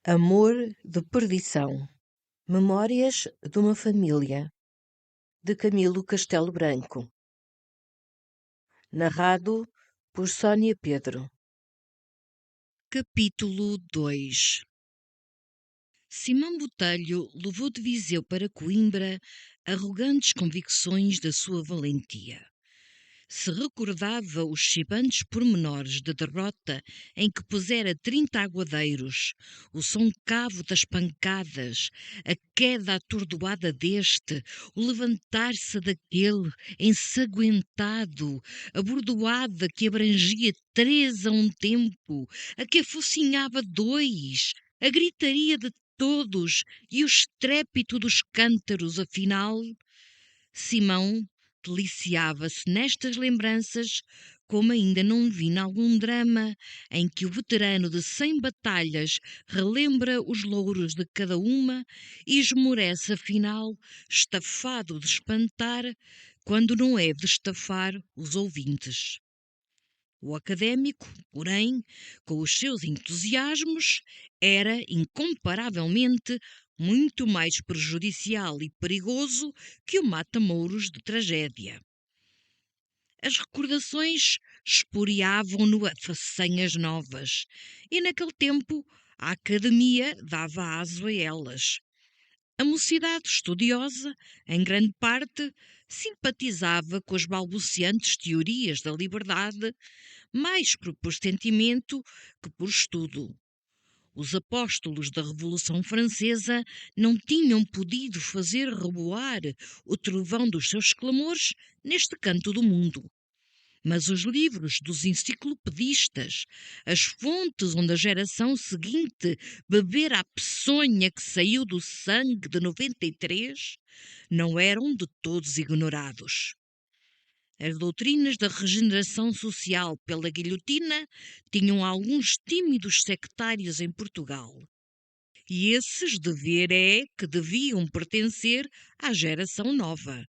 Amor de perdição. Memórias de uma família, de Camilo Castelo Branco. Narrado por Sónia Pedro. Capítulo 2. Simão Botelho levou de Viseu para Coimbra arrogantes convicções da sua valentia. Se recordava os chibantes pormenores da derrota em que pusera 30 aguadeiros, o som cavo das pancadas, a queda atordoada deste, o levantar-se daquele, ensanguentado, a bordoada que abrangia 3 a um tempo, a que afocinhava 2, a gritaria de todos e o estrépito dos cântaros, afinal, Simão deliciava-se nestas lembranças, como ainda não vi nalgum drama em que o veterano de 100 batalhas relembra os louros de cada uma e esmorece afinal, estafado de espantar, quando não é de estafar os ouvintes. O académico, porém, com os seus entusiasmos, era incomparavelmente muito mais prejudicial e perigoso que o mata-mouros de tragédia. As recordações esporeavam-no a façanhas novas, e naquele tempo a academia dava aso a elas. A mocidade estudiosa, em grande parte, simpatizava com as balbuciantes teorias da liberdade, mais por sentimento que por estudo. Os apóstolos da Revolução Francesa não tinham podido fazer reboar o trovão dos seus clamores neste canto do mundo. Mas os livros dos enciclopedistas, as fontes onde a geração seguinte bebera a peçonha que saiu do sangue de 93, não eram de todos ignorados. As doutrinas da regeneração social pela guilhotina tinham alguns tímidos sectários em Portugal. E esses dever é que deviam pertencer à geração nova.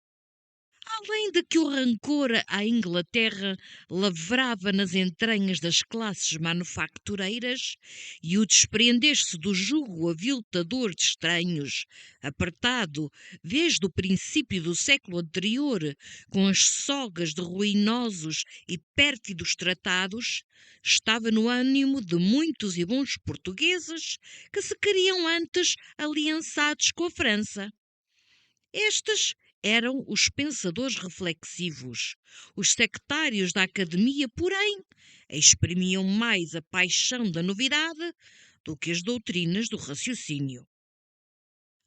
Além de que o rancor à Inglaterra lavrava nas entranhas das classes manufactureiras e o desprender-se do jugo aviltador de estranhos, apertado desde o princípio do século anterior, com as sogas de ruinosos e pérfidos tratados, estava no ânimo de muitos e bons portugueses que se queriam antes aliançados com a França. Estes eram os pensadores reflexivos. Os sectários da academia, porém, exprimiam mais a paixão da novidade do que as doutrinas do raciocínio.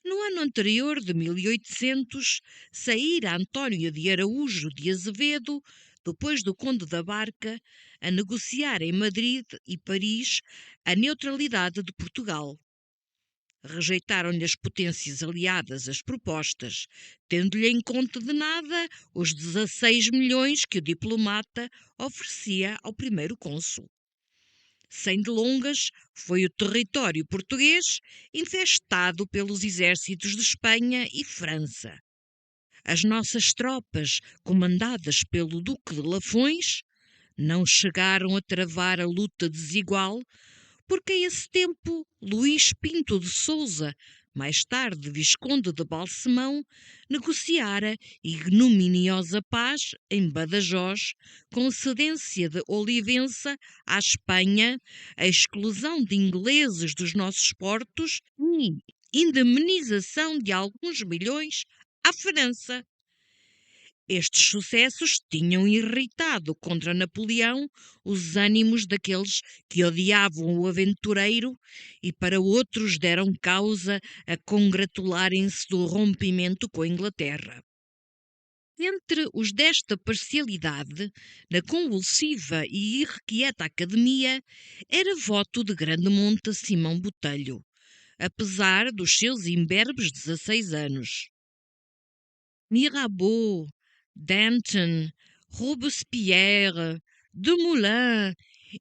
No ano anterior de 1800, saíra António de Araújo de Azevedo, depois do Conde da Barca, a negociar em Madrid e Paris a neutralidade de Portugal. Rejeitaram-lhe as potências aliadas as propostas, tendo-lhe em conta de nada os 16 milhões que o diplomata oferecia ao primeiro cônsul. Sem delongas, foi o território português infestado pelos exércitos de Espanha e França. As nossas tropas, comandadas pelo Duque de Lafões, não chegaram a travar a luta desigual, porque a esse tempo Luís Pinto de Sousa, mais tarde Visconde de Balsemão, negociara ignominiosa paz em Badajoz, com cedência de Olivença à Espanha, a exclusão de ingleses dos nossos portos e indemnização de alguns milhões à França. Estes sucessos tinham irritado contra Napoleão os ânimos daqueles que odiavam o aventureiro e para outros deram causa a congratularem-se do rompimento com a Inglaterra. Entre os desta parcialidade, na convulsiva e irrequieta academia, era voto de grande monta Simão Botelho, apesar dos seus imberbes 16 anos. Mirabeau, Danton, Robespierre, Dumoulin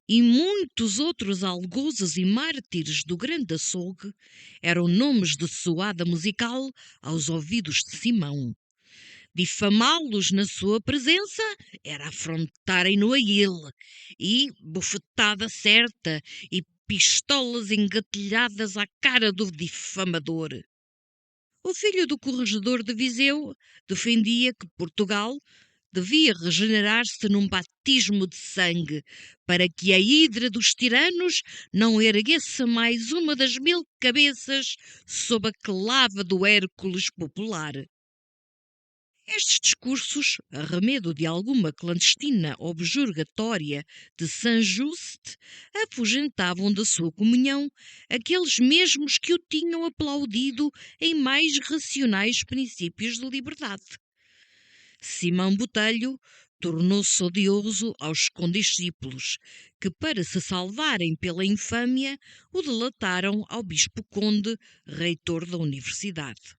e muitos outros algozes e mártires do grande açougue eram nomes de soada musical aos ouvidos de Simão. Difamá-los na sua presença era afrontarem-no a ele, e, bufetada certa e pistolas engatilhadas à cara do difamador. O filho do corregedor de Viseu defendia que Portugal devia regenerar-se num batismo de sangue, para que a hidra dos tiranos não erguesse mais uma das 1000 cabeças sob a clava do Hércules popular. Estes discursos, arremedo de alguma clandestina objurgatória de Saint-Just, afugentavam da sua comunhão aqueles mesmos que o tinham aplaudido em mais racionais princípios de liberdade. Simão Botelho tornou-se odioso aos condiscípulos, que, para se salvarem pela infâmia, o delataram ao bispo-conde, reitor da universidade.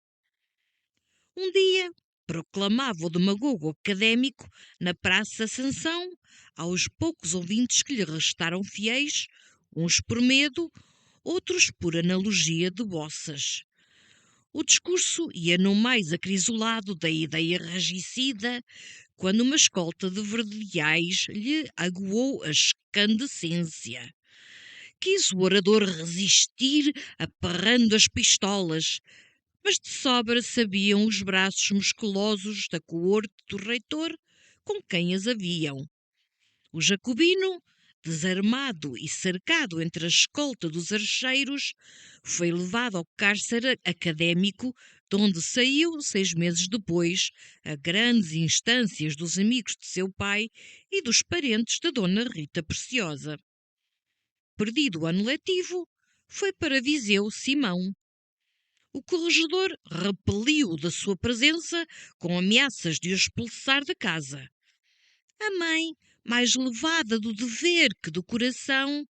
Um dia, proclamava o demagogo académico na Praça Ascensão aos poucos ouvintes que lhe restaram fiéis, uns por medo, outros por analogia de boças. O discurso ia no mais acrisolado da ideia regicida, quando uma escolta de verdeais lhe aguou a escandescência. Quis o orador resistir aperrando as pistolas, mas de sobra sabiam os braços musculosos da coorte do reitor com quem as haviam. O jacobino, desarmado e cercado entre a escolta dos archeiros, foi levado ao cárcere académico, de onde saiu 6 meses depois, a grandes instâncias dos amigos de seu pai e dos parentes da dona Rita Preciosa. Perdido o ano letivo, foi para Viseu Simão. O corregedor repeliu-o da sua presença com ameaças de o expulsar da casa. A mãe, mais levada do dever que do coração,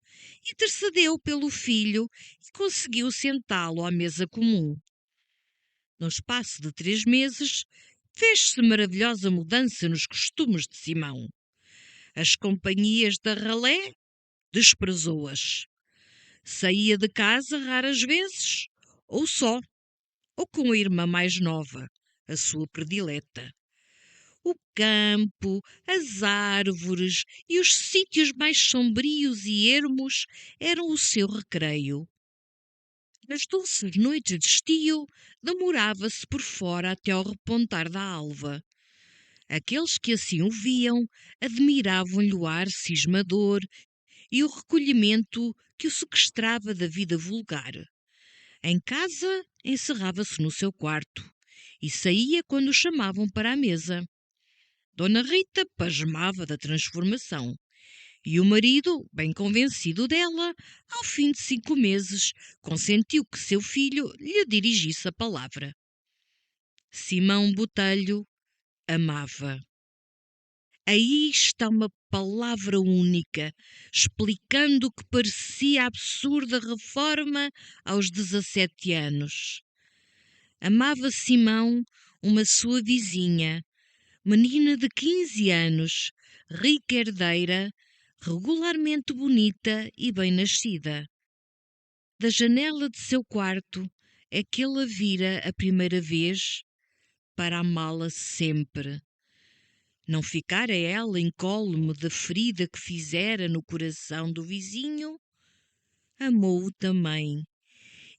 intercedeu pelo filho e conseguiu sentá-lo à mesa comum. No espaço de 3 meses, fez-se maravilhosa mudança nos costumes de Simão. As companhias da ralé desprezou-as. Saía de casa raras vezes, ou só, ou com a irmã mais nova, a sua predileta. O campo, as árvores e os sítios mais sombrios e ermos eram o seu recreio. Nas doces noites de estio, demorava-se por fora até ao repontar da alva. Aqueles que assim o viam admiravam-lhe o ar cismador e o recolhimento que o sequestrava da vida vulgar. Em casa, encerrava-se no seu quarto e saía quando o chamavam para a mesa. Dona Rita pasmava da transformação e o marido, bem convencido dela, ao fim de 5 meses, consentiu que seu filho lhe dirigisse a palavra. Simão Botelho amava. Aí está uma palavra única, explicando o que parecia absurda reforma aos 17 anos. Amava Simão, uma sua vizinha, menina de 15 anos, rica herdeira, regularmente bonita e bem nascida. Da janela de seu quarto é que ele a vira a primeira vez para amá-la sempre. Não ficara ela incólume da ferida que fizera no coração do vizinho? Amou-o também,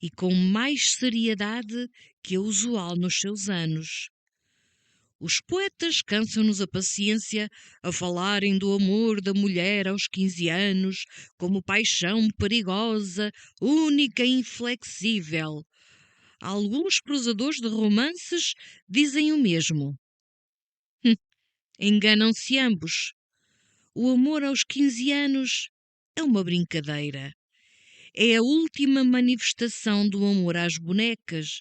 e com mais seriedade que a usual nos seus anos. Os poetas cansam-nos a paciência a falarem do amor da mulher aos 15 anos como paixão perigosa, única e inflexível. Alguns prosadores de romances dizem o mesmo. Enganam-se ambos. O amor aos 15 anos é uma brincadeira. É a última manifestação do amor às bonecas.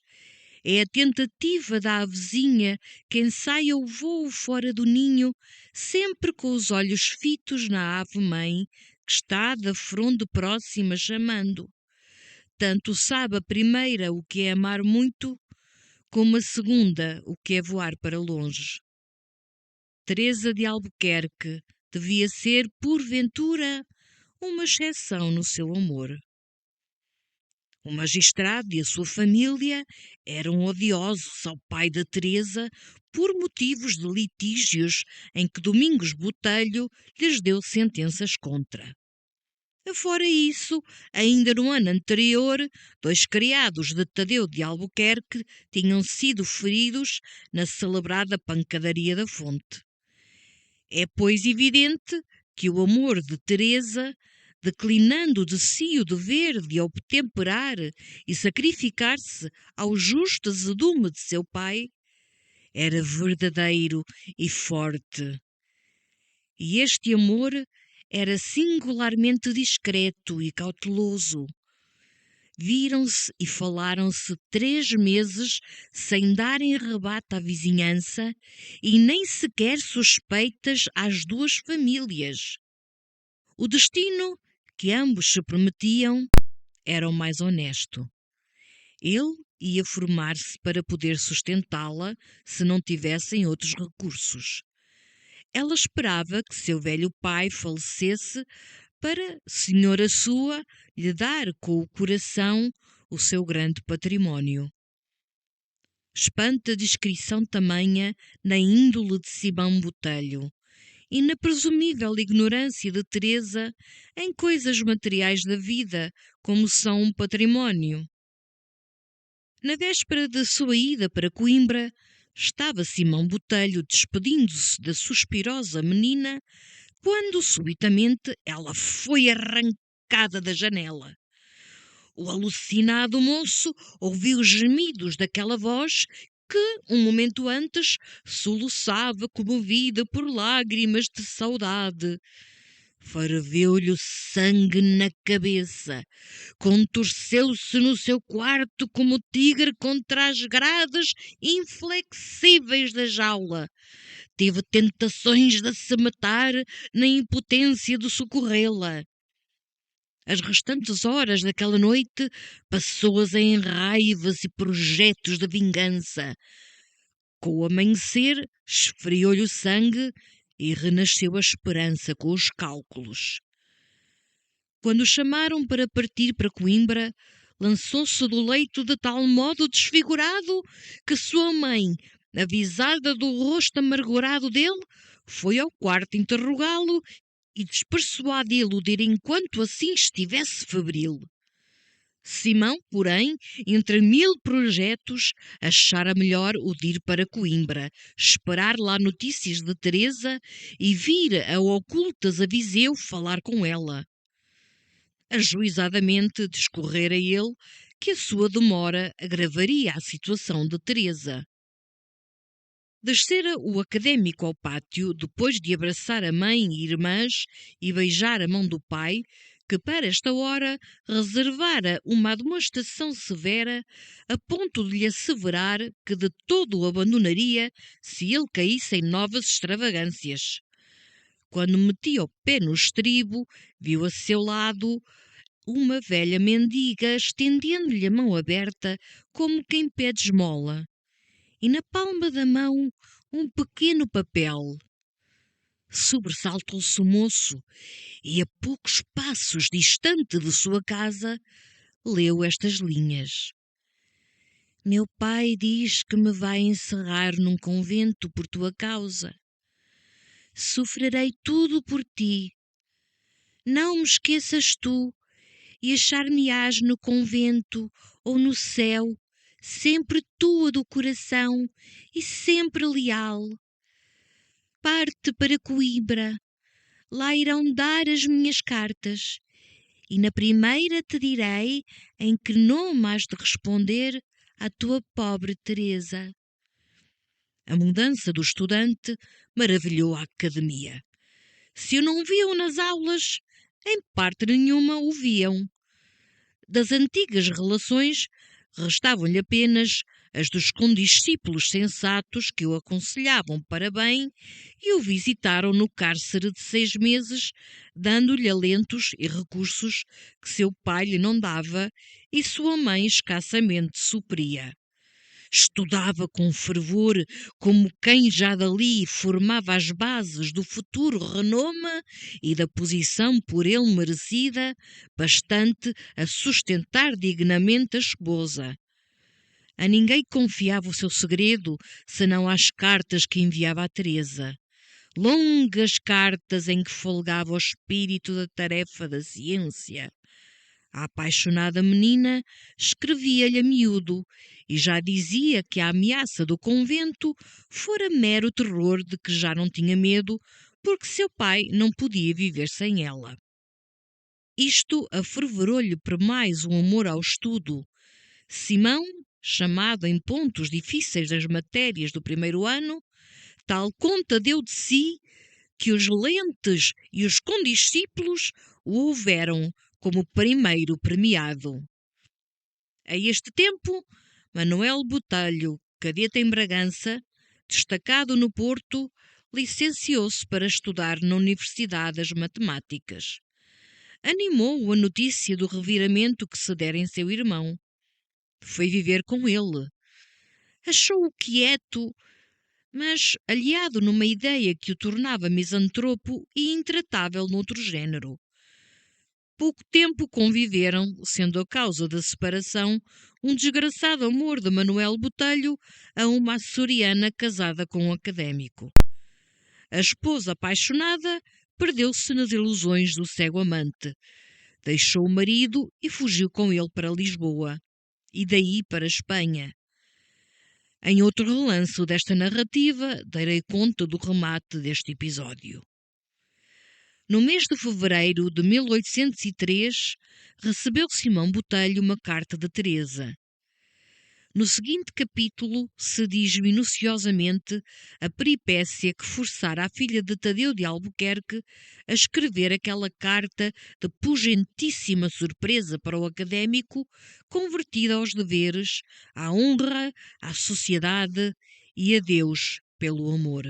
É a tentativa da avezinha que ensaia o vôo fora do ninho, sempre com os olhos fitos na ave-mãe, que está da fronde próxima chamando. Tanto sabe a primeira o que é amar muito, como a segunda o que é voar para longe. Teresa de Albuquerque devia ser, porventura, uma exceção no seu amor. O magistrado e a sua família eram odiosos ao pai da Teresa por motivos de litígios em que Domingos Botelho lhes deu sentenças contra. Fora isso, ainda no ano anterior, 2 criados de Tadeu de Albuquerque tinham sido feridos na celebrada pancadaria da Fonte. É, pois, evidente que o amor de Teresa, declinando de si o dever de obtemperar e sacrificar-se ao justo azedume de seu pai, era verdadeiro e forte. E este amor era singularmente discreto e cauteloso. Viram-se e falaram-se 3 meses sem darem rebate à vizinhança e nem sequer suspeitas às 2 famílias. O destino que ambos se prometiam era o mais honesto. Ele ia formar-se para poder sustentá-la se não tivessem outros recursos. Ela esperava que seu velho pai falecesse para, senhora sua, lhe dar com o coração o seu grande património. Espanta a discrição tamanha na índole de Simão Botelho e na presumível ignorância de Teresa em coisas materiais da vida, como são um património. Na véspera da sua ida para Coimbra, estava Simão Botelho despedindo-se da suspirosa menina quando subitamente ela foi arrancada da janela. O alucinado moço ouviu os gemidos daquela voz que, um momento antes, soluçava comovida por lágrimas de saudade. Ferveu-lhe o sangue na cabeça, contorceu-se no seu quarto como o tigre contra as grades inflexíveis da jaula. Teve tentações de se matar na impotência de socorrê-la. As restantes horas daquela noite passou-as em raivas e projetos de vingança. Com o amanhecer, esfriou-lhe o sangue e renasceu a esperança com os cálculos. Quando o chamaram para partir para Coimbra, lançou-se do leito de tal modo desfigurado que sua mãe, avisada do rosto amargurado dele, foi ao quarto interrogá-lo e despersuadi-lo de ir enquanto assim estivesse febril. Simão, porém, entre 1000 projetos, achara melhor o de ir para Coimbra, esperar lá notícias de Teresa e vir a ocultas a Viseu falar com ela. Ajuizadamente discorrera ele que a sua demora agravaria a situação de Teresa. Descera o académico ao pátio, depois de abraçar a mãe e irmãs e beijar a mão do pai, que para esta hora reservara uma admoestação severa, a ponto de lhe asseverar que de todo o abandonaria se ele caísse em novas extravagâncias. Quando metia o pé no estribo, viu a seu lado uma velha mendiga estendendo-lhe a mão aberta como quem pede esmola, e na palma da mão um pequeno papel. Sobressaltou-se o moço e, a poucos passos distante de sua casa, leu estas linhas: Meu pai diz que me vai encerrar num convento por tua causa. Sofrerei tudo por ti. Não me esqueças tu e achar-me-ás no convento ou no céu, sempre tua do coração e sempre leal. Parte para Coimbra, lá irão dar as minhas cartas, e na primeira te direi em que nome has de responder à tua pobre Teresa. A mudança do estudante maravilhou a academia. Se o não viam nas aulas, em parte nenhuma o viam. Das antigas relações, restavam-lhe apenas as dos condiscípulos sensatos que o aconselhavam para bem e o visitaram no cárcere de 6 meses, dando-lhe alentos e recursos que seu pai lhe não dava e sua mãe escassamente supria. Estudava com fervor, como quem já dali formava as bases do futuro renome e da posição por ele merecida, bastante a sustentar dignamente a esposa. A ninguém confiava o seu segredo, senão às cartas que enviava a Teresa. longas cartas em que folgava o espírito da tarefa da ciência. A apaixonada menina escrevia-lhe a miúdo e já dizia que a ameaça do convento fora mero terror de que já não tinha medo, porque seu pai não podia viver sem ela. Isto afervorou-lhe por mais um amor ao estudo. Simão, chamado em pontos difíceis das matérias do primeiro ano, tal conta deu de si que os lentes e os condiscípulos o houveram como primeiro premiado. A este tempo, Manuel Botelho, cadete em Bragança, destacado no Porto, licenciou-se para estudar na Universidade das Matemáticas. Animou-o a notícia do reviramento que se dera em seu irmão. Foi viver com ele. Achou-o quieto, mas aliado numa ideia que o tornava misantropo e intratável noutro género. Pouco tempo conviveram, sendo a causa da separação um desgraçado amor de Manuel Botelho a uma açoriana casada com um académico. A esposa apaixonada perdeu-se nas ilusões do cego amante. Deixou o marido e fugiu com ele para Lisboa, e daí para a Espanha. Em outro relance desta narrativa, darei conta do remate deste episódio. No mês de fevereiro de 1803, recebeu Simão Botelho uma carta de Teresa. No seguinte capítulo se diz minuciosamente a peripécia que forçara a filha de Tadeu de Albuquerque a escrever aquela carta de pugentíssima surpresa para o académico, convertida aos deveres, à honra, à sociedade e a Deus pelo amor.